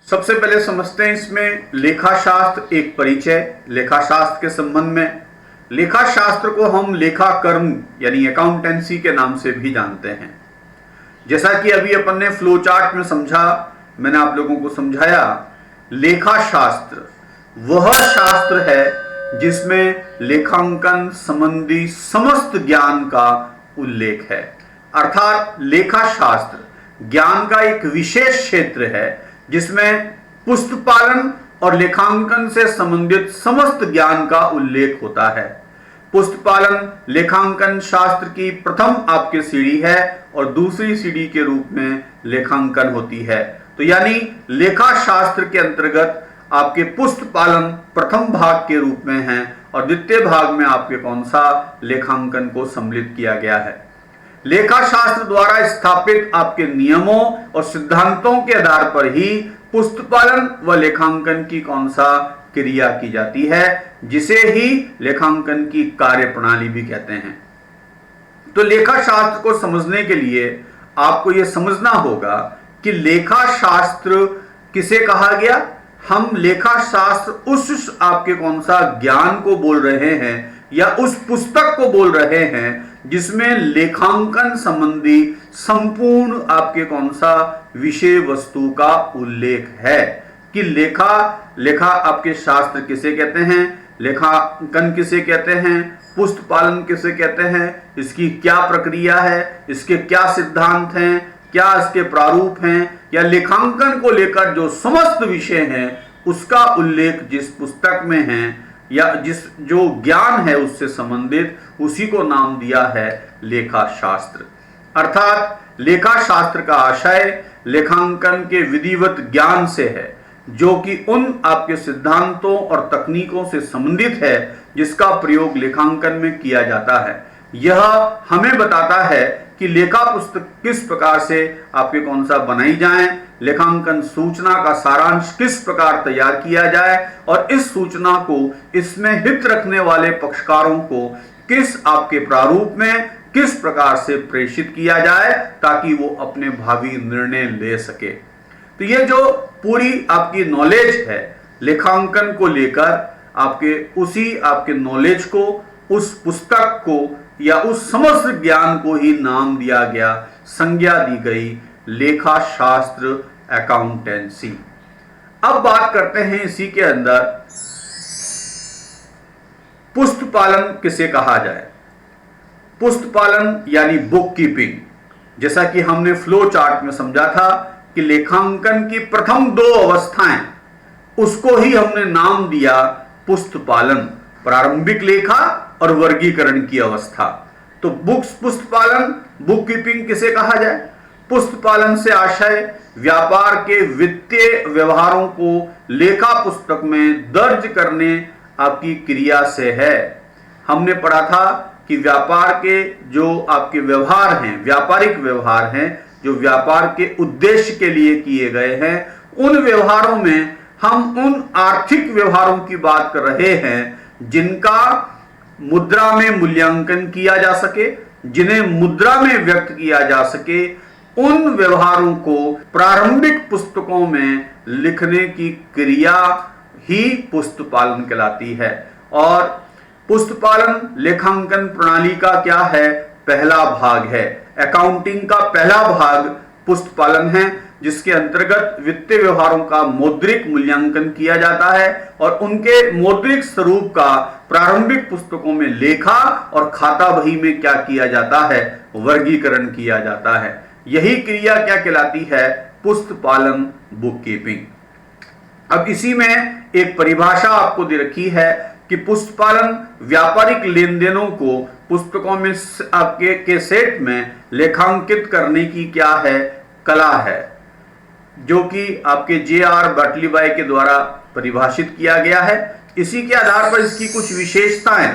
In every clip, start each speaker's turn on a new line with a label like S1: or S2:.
S1: सबसे पहले समझते हैं इसमें लेखा शास्त्र एक परिचय। लेखा शास्त्र के संबंध में लेखा शास्त्र को हम लेखा कर्म यानी अकाउंटेंसी के नाम से भी जानते हैं। जैसा कि अभी अपन ने फ्लो चार्ट में समझा, मैंने आप लोगों को समझाया, लेखा शास्त्र वह शास्त्र है जिसमें लेखांकन संबंधी समस्त ज्ञान का उल्लेख है। अर्थात लेखा शास्त्र ज्ञान का एक विशेष क्षेत्र है जिसमें पुस्तपालन और लेखांकन से संबंधित समस्त ज्ञान का उल्लेख होता है। पुस्तपालन लेखांकन शास्त्र की प्रथम आपके सीढ़ी है और दूसरी सीढ़ी के रूप में लेखांकन होती है। तो यानी लेखा शास्त्र के अंतर्गत आपके पुस्तपालन प्रथम भाग के रूप में है और द्वितीय भाग में आपके कौन सा लेखांकन को सम्मिलित किया गया है। लेखा शास्त्र द्वारा स्थापित आपके नियमों और सिद्धांतों के आधार पर ही पुस्तपालन व लेखांकन की कौन सा क्रिया की जाती है, जिसे ही लेखांकन की कार्य प्रणाली भी कहते हैं। तो लेखा शास्त्र को समझने के लिए आपको यह समझना होगा कि लेखा शास्त्र किसे कहा गया। हम लेखा शास्त्र उस आपके कौन सा ज्ञान को बोल रहे हैं या उस पुस्तक को बोल रहे हैं जिसमें लेखांकन संबंधी संपूर्ण आपके कौन सा विषय वस्तु का उल्लेख है कि लेखा आपके शास्त्र किसे कहते हैं, लेखांकन किसे कहते हैं, पुस्तपालन किसे कहते हैं, इसकी क्या प्रक्रिया है, इसके क्या सिद्धांत हैं, क्या इसके प्रारूप हैं, या लेखांकन को लेकर जो समस्त विषय हैं उसका उल्लेख जिस पुस्तक में है या जो ज्ञान है उससे संबंधित, उसी को नाम दिया है लेखा शास्त्र। अर्थात लेखा शास्त्र का आशय लेखांकन के विधिवत ज्ञान से है, जो कि उन आपके सिद्धांतों और तकनीकों से संबंधित है जिसका प्रयोग लेखांकन में किया जाता है। यह हमें बताता है कि लेखा पुस्तक किस प्रकार से आपके कौन सा बनाई जाए, लेखांकन सूचना का सारांश किस प्रकार तैयार किया जाए और इस सूचना को इसमें हित रखने वाले पक्षकारों को किस आपके प्रारूप में किस प्रकार से प्रेषित किया जाए ताकि वो अपने भावी निर्णय ले सके। तो ये जो पूरी आपकी नॉलेज है लेखांकन को लेकर, आपके उसी आपके नॉलेज को, उस पुस्तक को या उस समस्त ज्ञान को ही नाम दिया गया, संज्ञा दी गई लेखा शास्त्र अकाउंटेंसी। अब बात करते हैं इसी के अंदर पुस्तपालन किसे कहा जाए। पुस्तपालन यानी बुक कीपिंग, जैसा कि हमने फ्लो चार्ट में समझा था कि लेखांकन की प्रथम दो अवस्थाएं, उसको ही हमने नाम दिया पुस्तपालन, प्रारंभिक लेखा और वर्गीकरण की अवस्था। तो पुस्तपालन बुक कीपिंग किसे कहा जाए। पुस्तपालन से आशय व्यापार के वित्तीय व्यवहारों को लेखा पुस्तक में दर्ज करने आपकी क्रिया से है। हमने पढ़ा था कि व्यापार के जो आपके व्यवहार हैं, व्यापारिक व्यवहार हैं, जो व्यापार के उद्देश्य के लिए किए गए हैं, उन व्यवहारों में हम उन आर्थिक व्यवहारों की बात कर रहे हैं जिनका मुद्रा में मूल्यांकन किया जा सके, जिन्हें मुद्रा में व्यक्त किया जा सके। उन व्यवहारों को प्रारंभिक पुस्तकों में लिखने की क्रिया ही पुस्तपालन कहलाती है। और पुस्तपालन लेखांकन प्रणाली का क्या है, पहला भाग है। अकाउंटिंग का पहला भाग पुस्तपालन है, जिसके अंतर्गत वित्तीय व्यवहारों का मौद्रिक मूल्यांकन किया जाता है और उनके मौद्रिक स्वरूप का प्रारंभिक पुस्तकों में लेखा और खाता बही में क्या किया जाता है, वर्गीकरण किया जाता है। यही क्रिया क्या कहलाती है, पुस्तपालन बुक कीपिंग। अब इसी में एक परिभाषा आपको दे रखी है कि पुस्तपालन व्यापारिक लेन देनों को पुस्तकों में आपके के सेट में लेखांकित करने की क्या है, कला है, जो कि आपके जे.आर. बाटलीबाई के द्वारा परिभाषित किया गया है। इसी के आधार पर इसकी कुछ विशेषताएं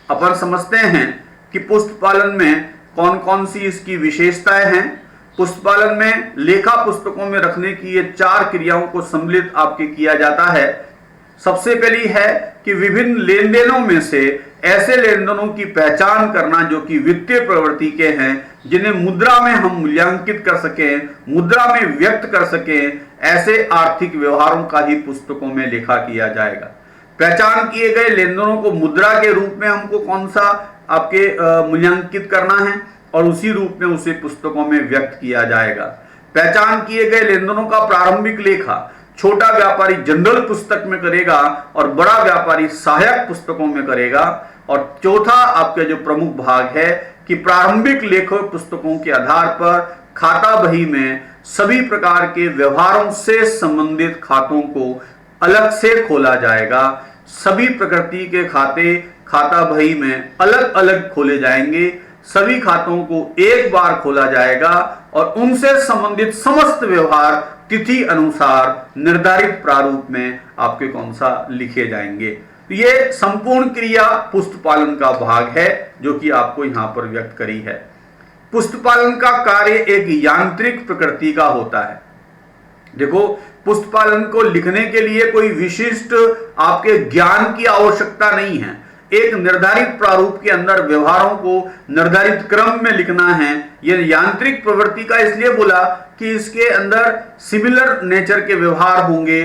S1: अपन समझते हैं कि पुस्तपालन में कौन कौन सी इसकी विशेषताएं हैं। पुस्तपालन में लेखा पुस्तकों में रखने की ये 4 क्रियाओं को सम्मिलित आपके किया जाता है। सबसे पहली है कि विभिन्न लेन देनों में से ऐसे लेन देनों की पहचान करना जो कि वित्तीय प्रवृत्ति के हैं, जिन्हें मुद्रा में हम मूल्यांकित कर सकें, मुद्रा में व्यक्त कर सकें, ऐसे आर्थिक व्यवहारों का ही पुस्तकों में लेखा किया जाएगा। पहचान किए गए लेन देनों को मुद्रा के रूप में हमको कौन सा आपके मूल्यांकित करना है और उसी रूप में उसे पुस्तकों में व्यक्त किया जाएगा। पहचान किए गए लेन देनों का प्रारंभिक लेखा छोटा व्यापारी जनरल पुस्तक में करेगा और बड़ा व्यापारी सहायक पुस्तकों में करेगा। और चौथा आपके जो प्रमुख भाग है कि प्रारंभिक लेखा पुस्तकों के आधार पर खाता बही में सभी प्रकार के व्यवहारों से संबंधित खातों को अलग से खोला जाएगा। सभी प्रकृति के खाते खाता बही में अलग अलग खोले जाएंगे। सभी खातों को एक बार खोला जाएगा और उनसे संबंधित समस्त व्यवहार तिथि अनुसार निर्धारित प्रारूप में आपके कौन सा लिखे जाएंगे। तो ये संपूर्ण क्रिया पुस्तपालन का भाग है जो कि आपको यहां पर व्यक्त करी है। पुस्तपालन का कार्य एक यांत्रिक प्रकृति का होता है। देखो, पुस्तपालन को लिखने के लिए कोई विशिष्ट आपके ज्ञान की आवश्यकता नहीं है। एक निर्धारित प्रारूप के अंदर व्यवहारों को निर्धारित क्रम में लिखना है। यह यांत्रिक प्रवृत्ति का इसलिए बोला कि इसके अंदर सिमिलर नेचर के व्यवहार होंगे,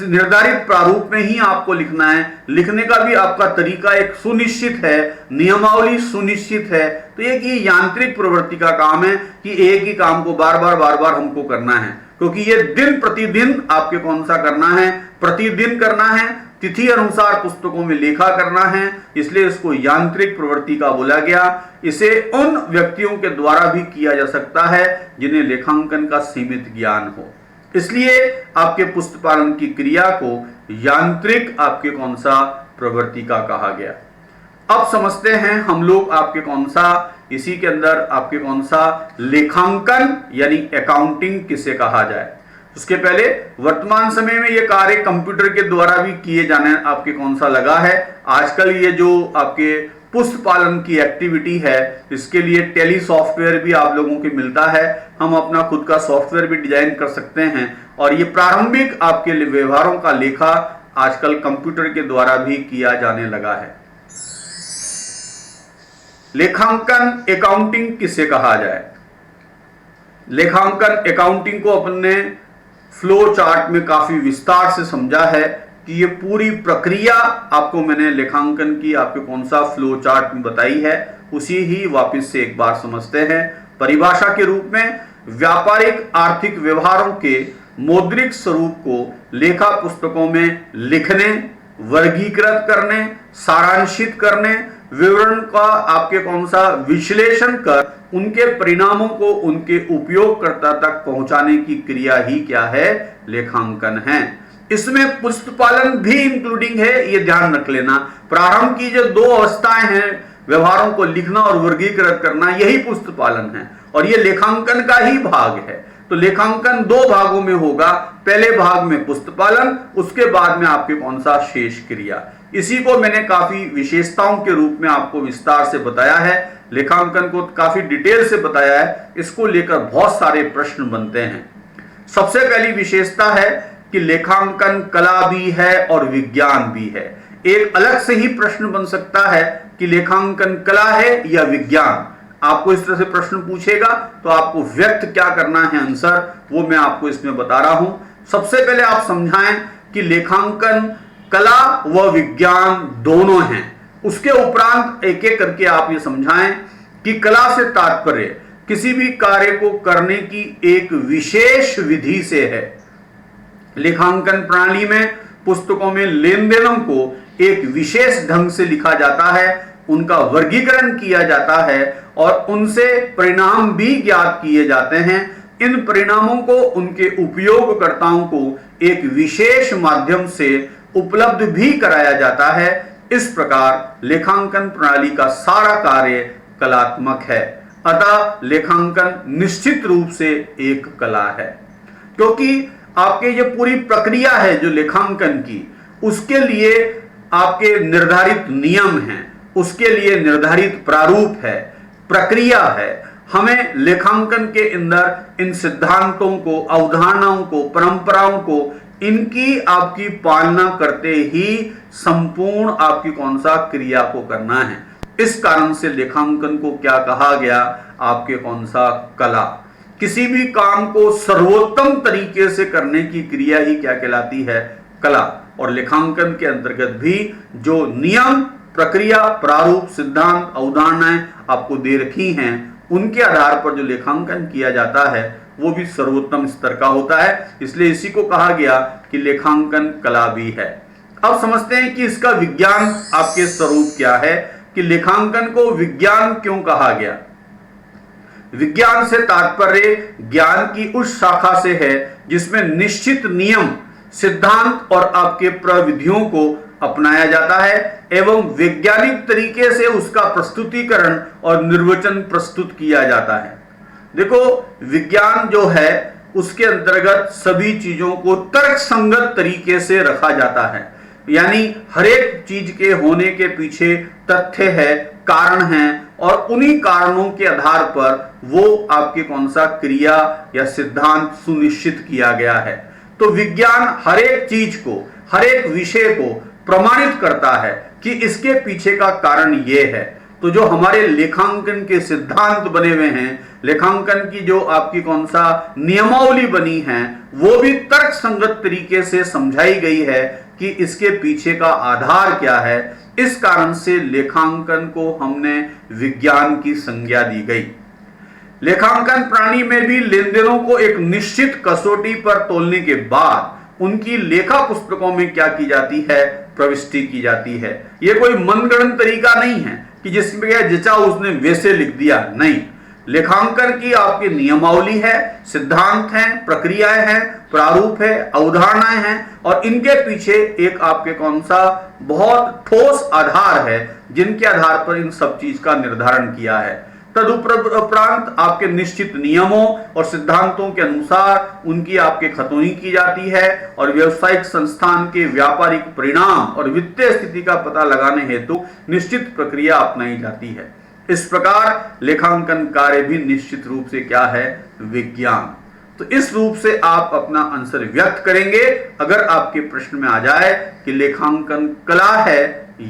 S1: निर्धारित प्रारूप में ही आपको लिखना है। लिखने का भी आपका तरीका एक सुनिश्चित है, नियमावली सुनिश्चित है। तो ये यांत्रिक प्रवृत्ति का काम है कि एक ही काम को बार बार हमको करना है, क्योंकि ये दिन प्रतिदिन आपके कौन सा करना है, प्रतिदिन करना है, तिथि अनुसार पुस्तकों में लेखा करना है। इसलिए इसको यांत्रिक प्रवृत्ति का बोला गया। इसे उन व्यक्तियों के द्वारा भी किया जा सकता है जिन्हें लेखांकन का सीमित ज्ञान हो। इसलिए आपके पुस्तपालन की क्रिया को यांत्रिक आपके कौन सा प्रवृत्ति का कहा गया। अब समझते हैं हम लोग आपके कौन सा इसी के अंदर आपके कौन सा लेखांकन यानी अकाउंटिंग किसे कहा जाए। उसके पहले वर्तमान समय में ये कार्य कंप्यूटर के द्वारा भी किए जाने आपके कौन सा लगा है। आजकल ये जो आपके पुस्तपालन की एक्टिविटी है इसके लिए टेली सॉफ्टवेयर भी आप लोगों को मिलता है। हम अपना खुद का सॉफ्टवेयर भी डिजाइन कर सकते हैं और ये प्रारंभिक आपके व्यवहारों का लेखा आजकल कंप्यूटर के द्वारा भी किया जाने लगा है। लेखांकन अकाउंटिंग किसे कहा जाए। लेखांकन अकाउंटिंग को अपने फ्लो चार्ट में काफी विस्तार से समझा है कि ये पूरी प्रक्रिया आपको मैंने लेखांकन की आपके कौन सा फ्लो चार्ट में बताई है, उसी ही वापस से एक बार समझते हैं। परिभाषा के रूप में व्यापारिक आर्थिक व्यवहारों के मौद्रिक स्वरूप को लेखा पुस्तकों में लिखने, वर्गीकृत करने, सारांशित करने, विवरण का आपके कौन सा विश्लेषण कर उनके परिणामों को उनके उपयोगकर्ता तक पहुंचाने की क्रिया ही क्या है, लेखांकन है। इसमें पुस्तपालन भी इंक्लूडिंग है, ये ध्यान रख लेना। प्रारंभ की जो दो अवस्थाएं हैं, व्यवहारों को लिखना और वर्गीकृत करना, यही पुस्तपालन है और ये लेखांकन का ही भाग है। तो लेखांकन दो भागों में होगा। पहले भाग में पुस्तपालन, उसके बाद में आपके कौन सा शेष क्रिया। इसी को मैंने काफी विशेषताओं के रूप में आपको विस्तार से बताया है। लेखांकन को काफी डिटेल से बताया है। इसको लेकर बहुत सारे प्रश्न बनते हैं। सबसे पहली विशेषता है कि लेखांकन कला भी है और विज्ञान भी है। एक अलग से ही प्रश्न बन सकता है कि लेखांकन कला है या विज्ञान। आपको इस तरह से प्रश्न पूछेगा तो आपको व्यक्त क्या करना है आंसर, वो मैं आपको इसमें बता रहा हूं। सबसे पहले आप समझाएं कि लेखांकन कला व विज्ञान दोनों हैं। उसके उपरांत एक एक करके आप ये समझाएं कि कला से तात्पर्य किसी भी कार्य को करने की एक विशेष विधि से है। लेखांकन प्रणाली में पुस्तकों में लेन देनों को एक विशेष ढंग से लिखा जाता है, उनका वर्गीकरण किया जाता है और उनसे परिणाम भी ज्ञात किए जाते हैं। इन परिणामों को उनके उपयोगकर्ताओं को एक विशेष माध्यम से उपलब्ध भी कराया जाता है। इस प्रकार लेखांकन प्रणाली का सारा कार्य कलात्मक है। अतः लेखांकन निश्चित रूप से एक कला है, क्योंकि आपके ये पूरी प्रक्रिया है जो लेखांकन की, उसके लिए आपके निर्धारित नियम हैं, उसके लिए निर्धारित प्रारूप है, प्रक्रिया है। हमें लेखांकन के अंदर इन सिद्धांतों को, अवधारणाओं को, परंपराओं को इनकी आपकी पालना करते ही संपूर्ण आपकी कौन सा क्रिया को करना है। इस कारण से लेखांकन को क्या कहा गया, आपके कौन सा कला। किसी भी काम को सर्वोत्तम तरीके से करने की क्रिया ही क्या कहलाती है, कला। और लेखांकन के अंतर्गत भी जो नियम, प्रक्रिया, प्रारूप, सिद्धांत, अवधारणाएं आपको दे रखी हैं, उनके आधार पर जो लेखांकन किया जाता है वो भी सर्वोत्तम स्तर का होता है। इसलिए इसी को कहा गया कि लेखांकन कला भी है। अब समझते हैं कि इसका विज्ञान आपके स्वरूप क्या है, कि लेखांकन को विज्ञान क्यों कहा गया। विज्ञान से तात्पर्य ज्ञान की उस शाखा से है जिसमें निश्चित नियम, सिद्धांत और आपके प्रविधियों को अपनाया जाता है एवं वैज्ञानिक तरीके से उसका प्रस्तुतिकरण और निर्वचन प्रस्तुत किया जाता है। देखो, विज्ञान जो है उसके अंतर्गत सभी चीजों को तर्कसंगत तरीके से रखा जाता है, यानी हर एक चीज के होने के पीछे तथ्य है, कारण है, और उन्हीं कारणों के आधार पर वो आपके कौन सा क्रिया या सिद्धांत सुनिश्चित किया गया है। तो विज्ञान हर एक चीज को, हर एक विषय को प्रमाणित करता है कि इसके पीछे का कारण ये है। तो जो हमारे लेखांकन के सिद्धांत बने हुए हैं, लेखांकन की जो आपकी कौन सा नियमावली बनी है, वो भी तर्क संगत तरीके से समझाई गई है कि इसके पीछे का आधार क्या है। इस कारण से लेखांकन को हमने विज्ञान की संज्ञा दी गई। लेखांकन प्रणाली में भी लेन देनों को एक निश्चित कसौटी पर तोलने के बाद उनकी लेखा पुस्तकों में क्या की जाती है, प्रविष्टि की जाती है। यह कोई मनगढ़ंत तरीका नहीं है कि जिसमें जचा उसने वैसे लिख दिया, नहीं। लेखांकन की आपकी नियमावली है, सिद्धांत हैं, प्रक्रियाएं हैं, प्रारूप है, अवधारणाएं हैं, और इनके पीछे एक आपके कौन सा बहुत ठोस आधार है जिनके आधार पर इन सब चीज का निर्धारण किया है। तदुपरांत आपके निश्चित नियमों और सिद्धांतों के अनुसार उनकी आपके खतौनी की जाती है और व्यवसायिक संस्थान के व्यापारिक परिणाम और वित्तीय स्थिति का पता लगाने हेतु निश्चित प्रक्रिया अपनाई जाती है। इस प्रकार लेखांकन कार्य भी निश्चित रूप से क्या है, विज्ञान। तो इस रूप से आप अपना आंसर व्यक्त करेंगे अगर आपके प्रश्न में आ जाए कि लेखांकन कला है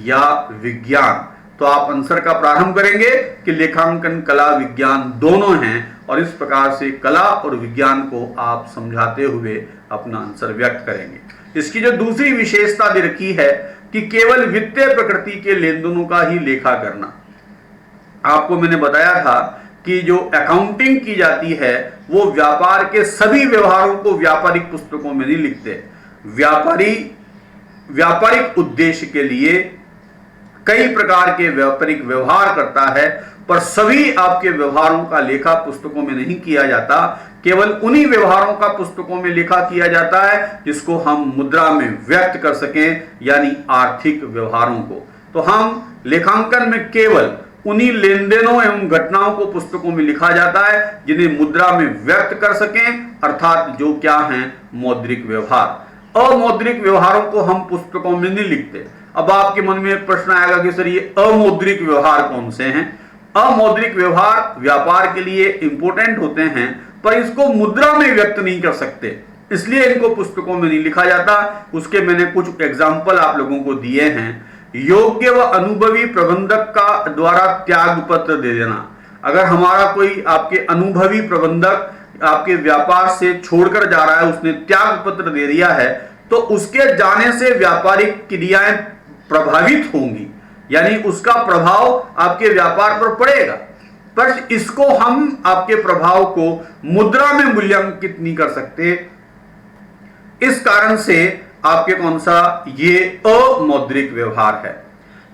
S1: या विज्ञान, तो आप आंसर का प्रारंभ करेंगे कि लेखांकन कला विज्ञान दोनों हैं, और इस प्रकार से कला और विज्ञान को आप समझाते हुए अपना आंसर व्यक्त करेंगे। इसकी जो दूसरी विशेषता दे रखी है कि केवल वित्तीय प्रकृति के लेन देनों का ही लेखा करना। आपको मैंने बताया था कि जो अकाउंटिंग की जाती है वो व्यापार के सभी व्यवहारों को व्यापारिक पुस्तकों में नहीं लिखते। व्यापारिक उद्देश्य के लिए कई प्रकार के व्यापारिक व्यवहार करता है, पर सभी आपके व्यवहारों का लेखा पुस्तकों में नहीं किया जाता। केवल उन्हीं व्यवहारों का पुस्तकों में लेखा किया जाता है जिसको हम मुद्रा में व्यक्त कर सकें, यानी आर्थिक व्यवहारों को। तो हम लेखांकन में केवल उन्हीं लेन देनों एवं घटनाओं को पुस्तकों में लिखा जाता है जिन्हें मुद्रा में व्यक्त कर सकें, अर्थात जो क्या हैं, मौद्रिक व्यवहार। अमौद्रिक व्यवहारों को हम पुस्तकों में नहीं लिखते। अब आपके मन में एक प्रश्न आएगा कि सर ये अमौद्रिक व्यवहार कौन से हैं? अमौद्रिक व्यवहार व्यापार के लिए इंपोर्टेंट होते हैं, पर इसको मुद्रा में व्यक्त नहीं कर सकते, इसलिए इनको पुस्तकों में नहीं लिखा जाता। उसके मैंने कुछ एग्जाम्पल आप लोगों को दिए हैं। योग्य व अनुभवी प्रबंधक का द्वारा त्याग पत्र दे देना। अगर हमारा कोई आपके अनुभवी प्रबंधक आपके व्यापार से छोड़कर जा रहा है, उसने त्याग पत्र दे दिया है, तो उसके जाने से व्यापारिक क्रियाएं प्रभावित होंगी, यानी उसका प्रभाव आपके व्यापार पर पड़ेगा। पर इसको हम आपके प्रभाव को मुद्रा में मूल्यांकित नहीं कर सकते। इस कारण से आपके कौन सा ये अमौद्रिक व्यवहार है।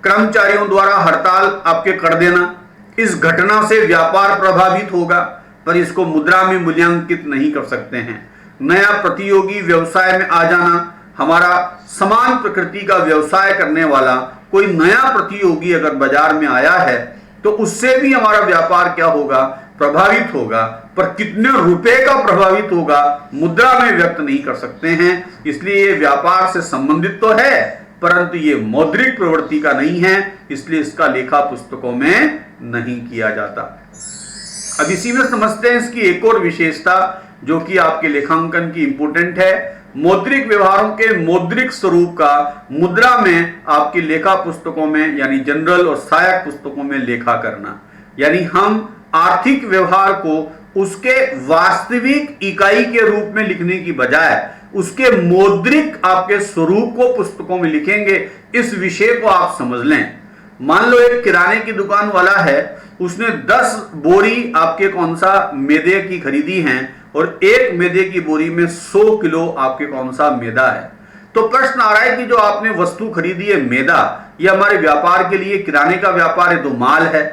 S1: कर्मचारियों द्वारा हड़ताल आपके कर देना, इस घटना से व्यापार प्रभावित होगा, पर इसको मुद्रा में मूल्यांकित नहीं कर सकते हैं। नया प्रतियोगी व्यवसाय में आ जाना, हमारा समान प्रकृति का व्यवसाय करने वाला कोई नया प्रतियोगी अगर बाजार में आया है तो उससे भी हमारा व्यापार क्या होगा, प्रभावित होगा, पर कितने रुपए का प्रभावित होगा मुद्रा में व्यक्त नहीं कर सकते हैं। इसलिए ये व्यापार से संबंधित तो है, परंतु ये मौद्रिक प्रवृत्ति का नहीं है, इसलिए इसका लेखा पुस्तकों में नहीं किया जाता। अब इसी में समझते हैं इसकी एक और विशेषता जो कि आपके लेखांकन की इंपोर्टेंट है। मौद्रिक व्यवहारों के मौद्रिक स्वरूप का मुद्रा में आपकी लेखा पुस्तकों में यानी जनरल और सहायक पुस्तकों में लेखा करना, यानी हम आर्थिक व्यवहार को उसके वास्तविक इकाई के रूप में लिखने की बजाय उसके मौद्रिक आपके स्वरूप को पुस्तकों में लिखेंगे। इस विषय को आप समझ लें। मान लो एक किराने की दुकान वाला है, उसने 10 बोरी आपके कौन सा मैदे की खरीदी हैं और एक मैदे की बोरी में 100 किलो आपके कौन सा मैदा है। तो प्रश्न आ रहा है कि जो आपने वस्तु खरीदी है मैदा, ये हमारे व्यापार के लिए, किराने का व्यापार है तो माल है।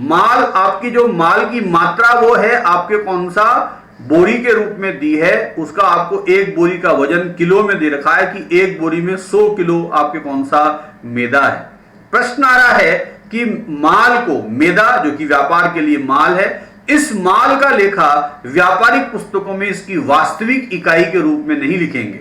S1: माल आपकी जो माल की मात्रा वो है आपके कौन सा बोरी के रूप में दी है, उसका आपको एक बोरी का वजन किलो में दे रखा है कि एक बोरी में 100 किलो आपके कौन सा मैदा है। प्रश्न आ रहा है कि माल को, मैदा जो कि व्यापार के लिए माल है, इस माल का लेखा व्यापारिक पुस्तकों में इसकी वास्तविक इकाई के रूप में नहीं लिखेंगे।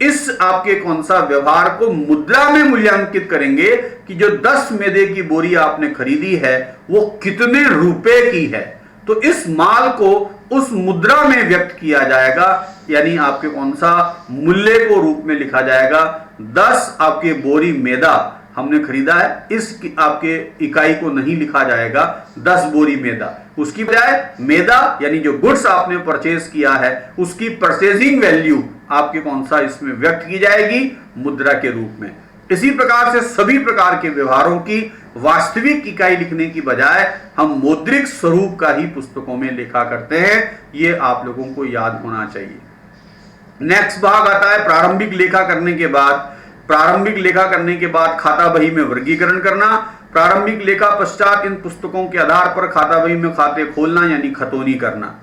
S1: इस आपके कौन सा व्यवहार को मुद्रा में मूल्यांकित करेंगे कि जो 10 मैदे की बोरी आपने खरीदी है वो कितने रुपए की है। तो इस माल को उस मुद्रा में व्यक्त किया जाएगा, यानी आपके कौन सा मूल्य को रूप में लिखा जाएगा। 10 आपके बोरी मैदा हमने खरीदा है, इस आपके इकाई को नहीं लिखा जाएगा 10 बोरी मैदा, उसकी बजाय मैदा यानी जो गुड्स आपने परचेज किया है उसकी परचेजिंग वैल्यू आपके कौन सा इसमें व्यक्त की जाएगी मुद्रा के रूप में। इसी प्रकार से सभी प्रकार के व्यवहारों की वास्तविक इकाई लिखने की बजाय हम मौद्रिक स्वरूप का ही पुस्तकों में लिखा करते हैं। ये आप लोगों को याद होना चाहिए। नेक्स्ट भाग आता है प्रारंभिक लेखा करने के बाद। प्रारंभिक लेखा करने के बाद खाता बही में वर्गीकरण करना। प्रारंभिक लेखा पश्चात इन पुस्तकों के आधार पर खाता बही में खाते खोलना यानी खतौनी करना।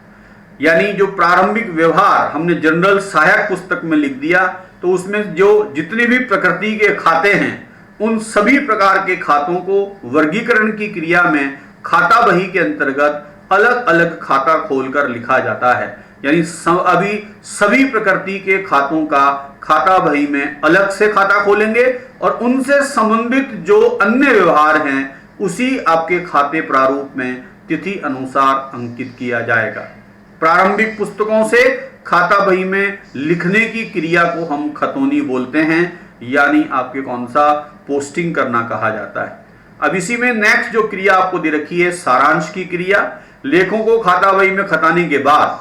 S1: यानी जो प्रारंभिक व्यवहार हमने जनरल सहायक पुस्तक में लिख दिया तो उसमें जो जितने भी प्रकृति के खाते हैं उन सभी प्रकार के खातों को वर्गीकरण की क्रिया में खाता बही के अंतर्गत अलग अलग खाता खोलकर लिखा जाता है। यानी अभी सभी प्रकृति के खातों का खाता बही में अलग से खाता खोलेंगे और उनसे संबंधित जो अन्य व्यवहार हैं उसी आपके खाते प्रारूप में तिथि अनुसार अंकित किया जाएगा। प्रारंभिक पुस्तकों से खाता बही में लिखने की क्रिया को हम खतौनी बोलते हैं, यानी आपके कौन सा पोस्टिंग करना कहा जाता है। अब इसी में नेक्स्ट जो क्रिया आपको दे रखी है सारांश की क्रिया। लेखों को खाता बही में खताने के बाद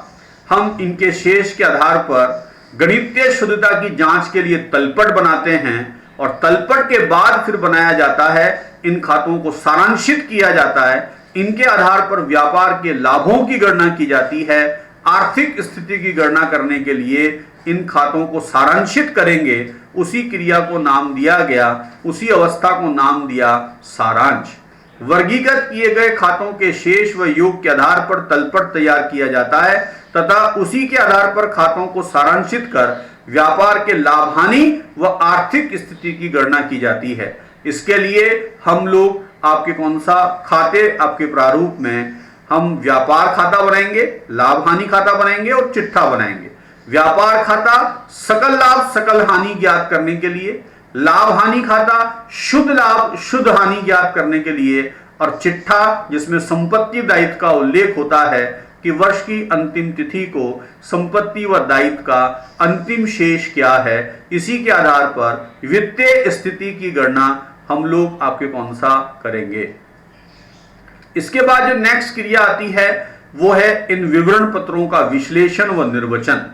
S1: हम इनके शेष के आधार पर गणितीय शुद्धता की जांच के लिए तलपट बनाते हैं और तलपट के बाद फिर बनाया जाता है, इन खातों को सारांशित किया जाता है। इनके आधार पर व्यापार के लाभों की गणना की जाती है। आर्थिक स्थिति की गणना करने के लिए इन खातों को सारांशित करेंगे, उसी क्रिया को नाम दिया गया, उसी अवस्था को नाम दिया सारांश। वर्गीकृत किए गए खातों के शेष व योग के आधार पर तलपट तैयार किया जाता है तथा उसी के आधार पर खातों को सारांशित कर व्यापार के लाभ हानि व आर्थिक स्थिति की गणना की जाती है। इसके लिए हम लोग आपके कौन सा खाते आपके प्रारूप में हम व्यापार खाता बनाएंगे, लाभ हानि खाता बनाएंगे और चिट्ठा बनाएंगे। व्यापार खाता सकल लाभ सकल हानि ज्ञात करने के लिए, लाभ हानि खाता शुद्ध लाभ शुद्ध हानि ज्ञात करने के लिए और चिट्ठा जिसमें संपत्ति दायित्व का उल्लेख होता है कि वर्ष की अंतिम तिथि को संपत्ति व दायित्व का अंतिम शेष क्या है, इसी के आधार पर वित्तीय स्थिति की गणना हम लोग आपके कौन सा करेंगे। इसके बाद जो नेक्स्ट क्रिया आती है वो है इन विवरण पत्रों का विश्लेषण व निर्वचन।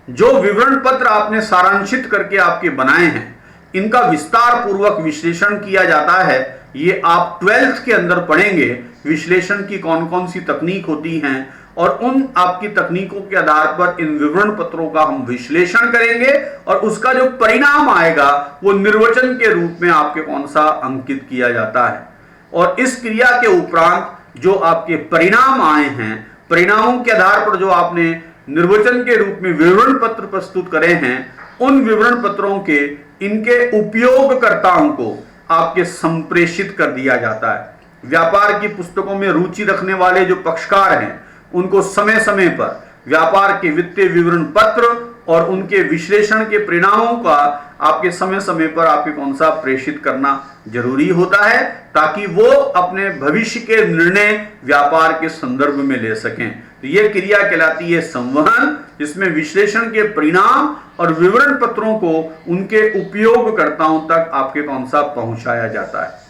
S1: जो विवरण पत्र आपने सारांशित करके आपके बनाए हैं इनका विस्तार पूर्वक विश्लेषण किया जाता है। ये आप 12th के अंदर पढ़ेंगे विश्लेषण की कौन कौन सी तकनीक होती हैं और उन आपकी तकनीकों के आधार पर इन विवरण पत्रों का हम विश्लेषण करेंगे और उसका जो परिणाम आएगा वो निर्वचन के रूप में आपके कौन सा अंकित किया जाता है। और इस क्रिया के उपरांत जो आपके परिणाम आए हैं, परिणामों के आधार पर जो आपने निर्वचन के रूप में विवरण पत्र प्रस्तुत करे हैं, उन विवरण पत्रों के इनके उपयोगकर्ताओं को आपके संप्रेषित कर दिया जाता है। व्यापार की पुस्तकों में रुचि रखने वाले जो पक्षकार हैं उनको समय समय पर व्यापार के वित्तीय विवरण पत्र और उनके विश्लेषण के परिणामों का आपके समय समय पर आपके कौन सा प्रेषित करना जरूरी होता है ताकि वो अपने भविष्य के निर्णय व्यापार के संदर्भ में ले सकें। तो यह क्रिया कहलाती है संवहन जिसमें विश्लेषण के परिणाम और विवरण पत्रों को उनके उपयोगकर्ताओं तक आपके कौन सा पहुंचाया जाता है।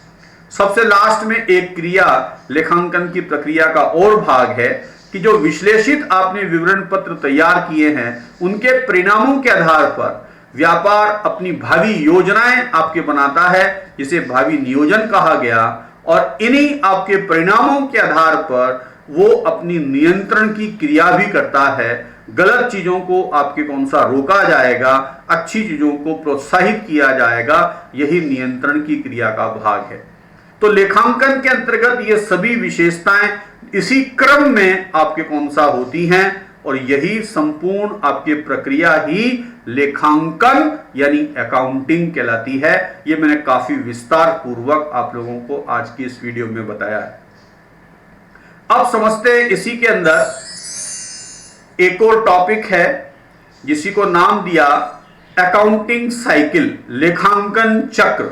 S1: सबसे लास्ट में एक क्रिया लेखांकन की प्रक्रिया का और भाग है कि जो विश्लेषित आपने विवरण पत्र तैयार किए हैं उनके परिणामों के आधार पर व्यापार अपनी भावी योजनाएं आपके बनाता है, जिसे भावी नियोजन कहा गया, और इन्हीं आपके परिणामों के आधार पर वो अपनी नियंत्रण की क्रिया भी करता है। गलत चीजों को आपके कौन सा रोका जाएगा, अच्छी चीजों को प्रोत्साहित किया जाएगा, यही नियंत्रण की क्रिया का भाग है। तो लेखांकन के अंतर्गत ये सभी विशेषताएं इसी क्रम में आपके कौन सा होती हैं, और यही संपूर्ण आपकी प्रक्रिया ही लेखांकन यानी अकाउंटिंग कहलाती है। ये मैंने काफी विस्तार पूर्वक आप लोगों को आज की इस वीडियो में बताया है। अब समझते हैं इसी के अंदर एक और टॉपिक है जिसी को नाम दिया अकाउंटिंग साइकिल, लेखांकन चक्र।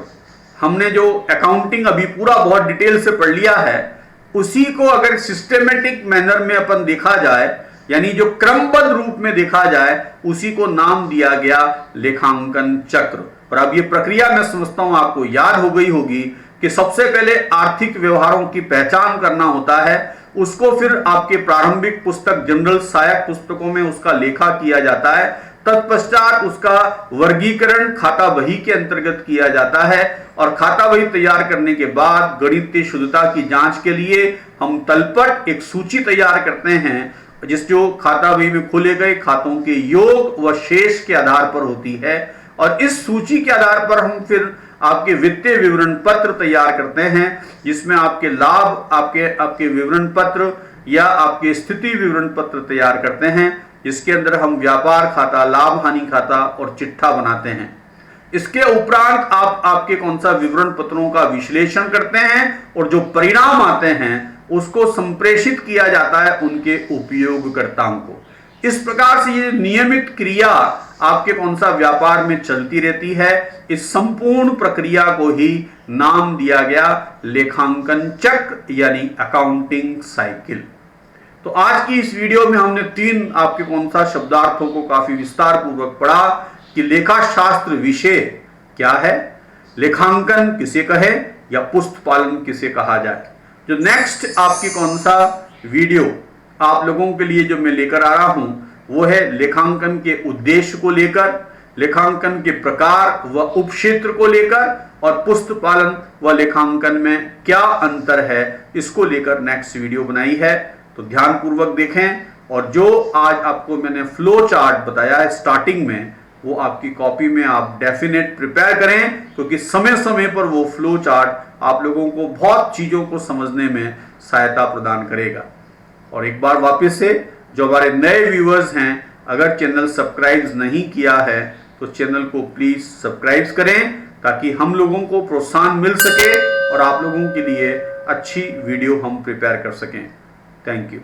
S1: हमने जो अकाउंटिंग अभी पूरा बहुत डिटेल से पढ़ लिया है, उसी को अगर सिस्टेमेटिक मैनर में अपन देखा जाए, यानी जो क्रमबद्ध रूप में देखा जाए, उसी को नाम दिया गया लेखांकन चक्र। और अब ये प्रक्रिया मैं समझता हूं आपको याद हो गई होगी कि सबसे पहले आर्थिक व्यवहारों की पहचान करना होता है, उसको फिर आपके प्रारंभिक पुस्तक जनरल सहायक पुस्तकों में उसका लेखा किया जाता है, तत्पश्चात उसका वर्गीकरण खाता बही के अंतर्गत किया जाता है, और खाता बही तैयार करने के बाद गणितीय शुद्धता की जांच के लिए हम तलपट एक सूची तैयार करते हैं, जिस जो खाता बही में खोले गए खातों के योग व शेष के आधार पर होती है। और इस सूची के आधार पर हम फिर आपके वित्तीय विवरण पत्र तैयार करते हैं, जिसमें आपके लाभ, आपके विवरण पत्र या आपके स्थिति विवरण पत्र तैयार करते हैं, जिसके अंदर हम व्यापार खाता, लाभ हानि खाता और चिट्ठा बनाते हैं। इसके उपरांत आप आपके कौन सा विवरण पत्रों का विश्लेषण करते हैं, और जो परिणाम आते हैं उसको संप्रेषित किया जाता है उनके उपयोगकर्ताओं को। इस प्रकार से ये नियमित क्रिया आपके कौन सा व्यापार में चलती रहती है। इस संपूर्ण प्रक्रिया को ही नाम दिया गया लेखांकन चक्र यानी अकाउंटिंग साइकिल। तो आज की इस वीडियो में हमने 3 आपके कौन सा शब्दार्थों को काफी विस्तार पूर्वक पढ़ा कि लेखा शास्त्र विषय क्या है, लेखांकन किसे कहे या पुस्त पालन किसे कहा जाए। जो नेक्स्ट आपकी कौन सा वीडियो आप लोगों के लिए जो मैं लेकर आ रहा हूं वो है लेखांकन के उद्देश्य को लेकर, लेखांकन के प्रकार व उपक्षेत्र को लेकर, और पुस्त पालन व लेखांकन में क्या अंतर है, इसको लेकर नेक्स्ट वीडियो बनाई है। तो ध्यान पूर्वक देखें, और जो आज आपको मैंने फ्लो चार्ट बताया है स्टार्टिंग में, वो आपकी कॉपी में आप डेफिनेट प्रिपेयर करें, क्योंकि समय समय पर वो फ्लो चार्ट आप लोगों को बहुत चीजों को समझने में सहायता प्रदान करेगा। और एक बार वापस से जो हमारे नए व्यूअर्स हैं, अगर चैनल सब्सक्राइब नहीं किया है तो चैनल को प्लीज सब्सक्राइब करें, ताकि हम लोगों को प्रोत्साहन मिल सके और आप लोगों के लिए अच्छी वीडियो हम प्रिपेयर कर सकें। Thank you.